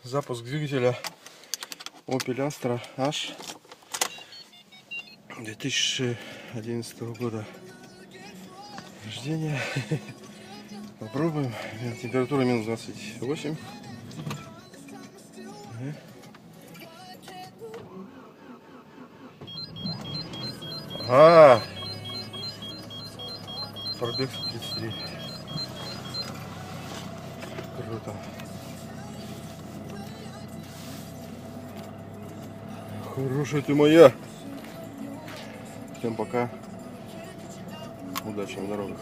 Запуск двигателя Opel Astra H 2011 года рождения. Попробуем. Температура минус 28. Ага. Пробег 133. Круто. Хорошая ты моя. Всем пока. Удачи на дорогах.